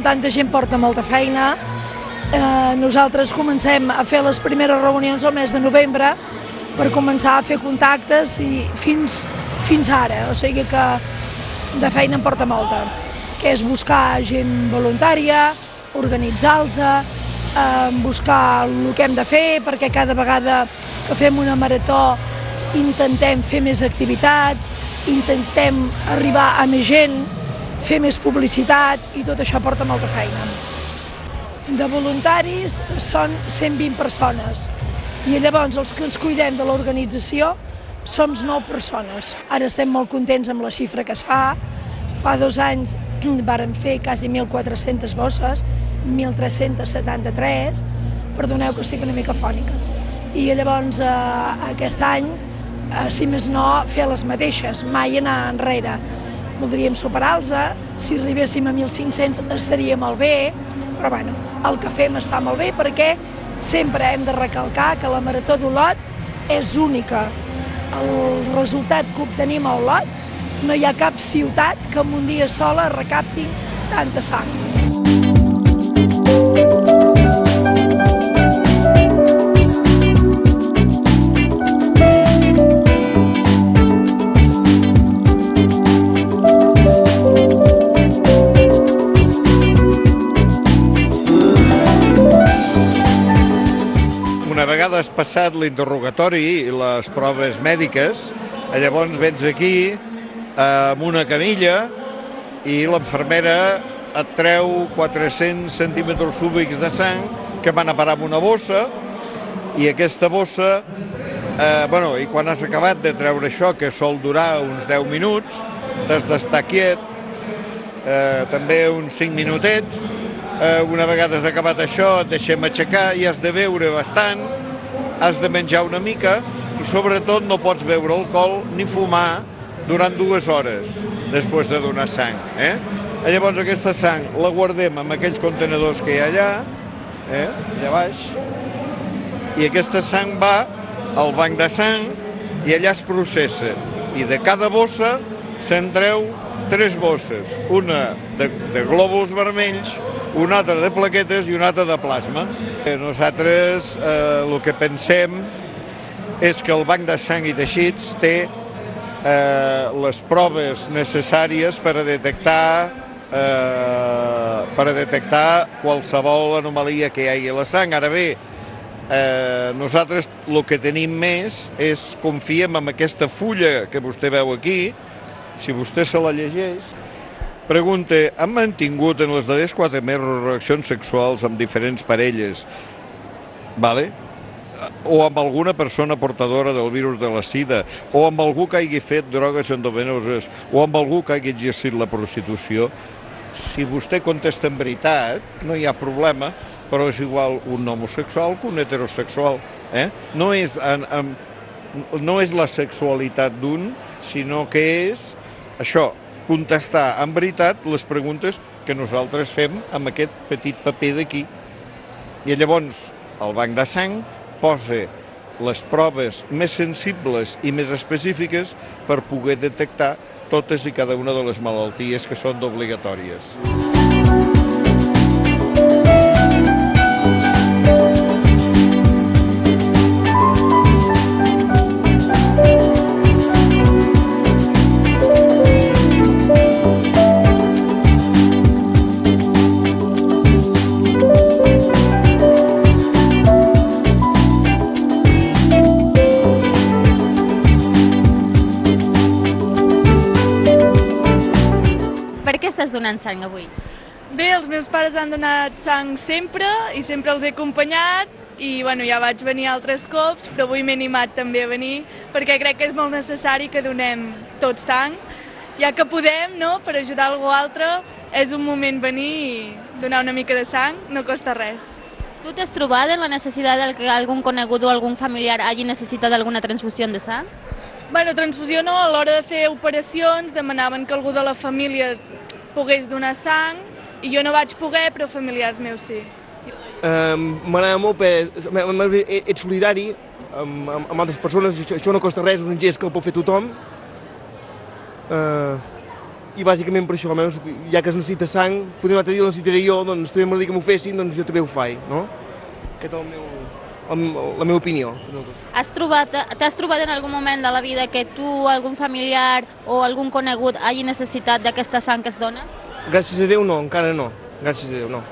com tanta gent porta molta feina, nosaltres comencem a fer les primeres reunions al mes de novembre per començar a fer contactes i fins ara, o sigui que de feina en porta molta, que és buscar gent voluntària, organitzar-los, buscar el que hem de fer, perquè cada vegada que fem una marató intentem fer més activitats, intentem arribar a més gent, fer més publicitat i tot això porta molta feina. De voluntaris són 120 persones i llavors els que ens cuidem de l'organització som 9 persones. Ara estem molt contents amb la xifra que es fa. Fa 2 anys vàrem fer quasi 1.400 bosses, 1.373, perdoneu que estic una mica fònica. I llavors aquest any, si més no, fer les mateixes, mai anar enrere. Voldríem superar-los, si arribéssim a 1.500 estaria molt bé, però bueno, el que fem està molt bé perquè sempre hem de recalcar que la Marató d'Olot és única. El resultat que obtenim a Olot, no hi ha cap ciutat que en un dia sola recapti tanta sang. Una vegada has passat l'interrogatori i les proves mèdiques, llavors vens aquí amb una camilla i l'infermera et treu 400 centímetres cúbics de sang que van a parar en una bossa i aquesta bossa, i quan has acabat de treure això, que sol durar uns 10 minuts, t'has d'estar quiet, també uns 5 minutets. Una vegada has acabat això, et deixem aixecar i has de beure bastant, has de menjar una mica i sobretot no pots beure alcohol ni fumar durant 2 hores després de donar sang. Llavors aquesta sang la guardem en aquells contenedors que hi ha allà, allà baix, i aquesta sang va al banc de sang i allà es processa. I de cada bossa se'n treu 3 bosses, una de glòbuls vermells, una altra de plaquetes i una altra de plasma. Nosaltres el que pensem és que el banc de sang i teixits té les proves necessàries per a detectar qualsevol anomalia que hi hagi a la sang. Ara bé, nosaltres el que tenim més és confiem en aquesta fulla que vostè veu aquí. Si vostè se la llegeix, pregunta, han mantingut en les darrers 4 mesos reaccions sexuals amb diferents parelles, o amb alguna persona portadora del virus de la sida, o amb algú que hagi fet drogues endovenoses, o amb algú que hagi exercit la prostitució? Si vostè contesta en veritat, no hi ha problema, però és igual un homosexual que un heterosexual. No és la sexualitat d'un, sinó que és això, contestar en veritat les preguntes que nosaltres fem amb aquest petit paper d'aquí. I llavors el banc de sang posa les proves més sensibles i més específiques per poder detectar totes i cada una de les malalties que són obligatòries. Per què estàs donant sang avui? Bé, els meus pares han donat sang sempre i sempre els he acompanyat i ja vaig venir altres cops, però avui m'he animat també a venir perquè crec que és molt necessari que donem tots sang. Ja que podem, per ajudar algú altre, és un moment venir i donar una mica de sang, no costa res. Tu t'has trobat en la necessitat que algun conegut o algun familiar hagi necessitat alguna transfusió de sang? Transfusió no, a l'hora de fer operacions demanaven que algú de la família pogués donar sang i jo no vaig poder, però familiars meus sí. M'agrada molt, ets solidari amb altres persones, això no costa res, és un gest que el pot fer tothom. i bàsicament per això, ja que es necessita sang, potser un altre dia la necessitaré jo, doncs també m'agradaria que m'ho fessin, doncs jo també ho faig, no? Aquesta és la meva opinió. T'has trobat en algun moment de la vida que tu, algun familiar o algun conegut hagi necessitat d'aquesta sang que es dona? Gràcies a Déu no, encara no. Gràcies a Déu no.